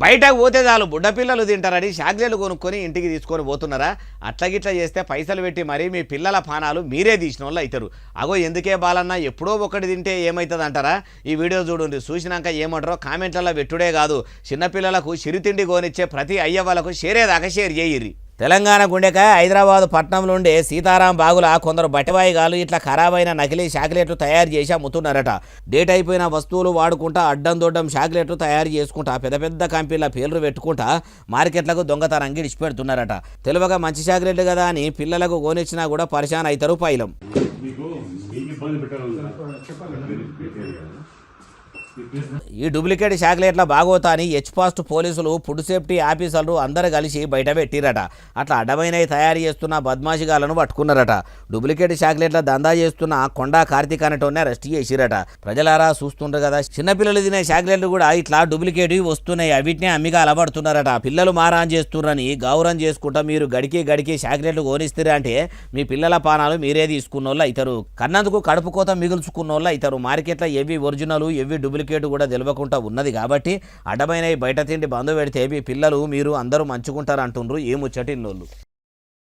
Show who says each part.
Speaker 1: బయటకు పోతే చాలు బుడ్డపిల్లలు తింటారని చాక్లెట్లు కొనుక్కొని ఇంటికి తీసుకొని పోతున్నారా? అట్లగిట్లా చేస్తే పైసలు పెట్టి మరీ మీ పిల్లల పానాలు మీరే తీసిన వాళ్ళు అవుతారు. అగో ఎందుకే బాలన్న ఎప్పుడో ఒకటి తింటే ఏమవుతుంది అంటారా? ఈ వీడియో చూడండి, చూసినాక ఏమంటారో కామెంట్లలో పెట్టుడే కాదు, చిన్నపిల్లలకు చిరుతిండి కోనిచ్చే ప్రతి అయ్య వాళ్ళకు షేరేదాకా షేర్ చేయిర్రి. తెలంగాణ గుండెకాయ హైదరాబాద్ పట్టణంలో ఉండే సీతారాం బాగుల కొందరు బట్టివాయిగాలు ఇట్లా ఖరాబైన నకిలీ చాక్లెట్లు తయారు చేసి అమ్ముతున్నారట. డేట్ అయిపోయిన వస్తువులు వాడుకుంటా అడ్డం దొడ్డం చాక్లెట్లు తయారు చేసుకుంటా పెద్ద పెద్ద కంపెనీల పేర్లు పెట్టుకుంటా మార్కెట్లకు దొంగతనంగా ఇడిచిపెడుతున్నారట. తెలువగా మంచి చాక్లెట్లు కదా అని పిల్లలకు కోనిచ్చినా కూడా పరిశాన్ అవుతారు పైలం. ఈ డూప్లికేట్ చాక్లెట్ల బాగోతా అని హెచ్పాస్ట్ పోలీసులు ఫుడ్ సేఫ్టీ ఆఫీసర్లు అందరూ కలిసి బయట పెట్టిరట. అట్లా అడ్డమైనవి తయారు చేస్తున్న బద్మాషిగాలను పట్టుకున్నారట. డూప్లికేట్ చాక్లెట్ల దందా చేస్తున్న కొండా కార్తీక్ అనేటోనే అరెస్ట్ చేసిరట. ప్రజలారా చూస్తుండ్రు కదా, చిన్నపిల్లలు తినే చాక్లెట్లు కూడా ఇట్లా డూప్లికేట్ వస్తున్నాయి, అవిటినే అమ్మిగా అలబడుతున్నారట. పిల్లలు మారాన్ చేస్తున్నారని గౌరవం చేసుకుంటా మీరు గడికి చాక్లెట్లు కోనిస్తారా అంటే మీ పిల్లల పానాలు మీరే తీసుకున్న వాళ్ళు అవుతారు. కన్నందుకు కడుపు కోత మిగుల్చుకున్న వాళ్ళు అవుతారు. మార్కెట్లో ఎవి ఒరిజినల్ ఎవి డూప్లికేట్ కూడా తెలియకుండా ఉన్నది కాబట్టి అడ్డమైన బయట తిండి బంధు పెడితే మీ పిల్లలు మీరు అందరూ మంచుకుంటారు అంటుండ్రు ఏ ముచ్చటిన్నోళ్ళు.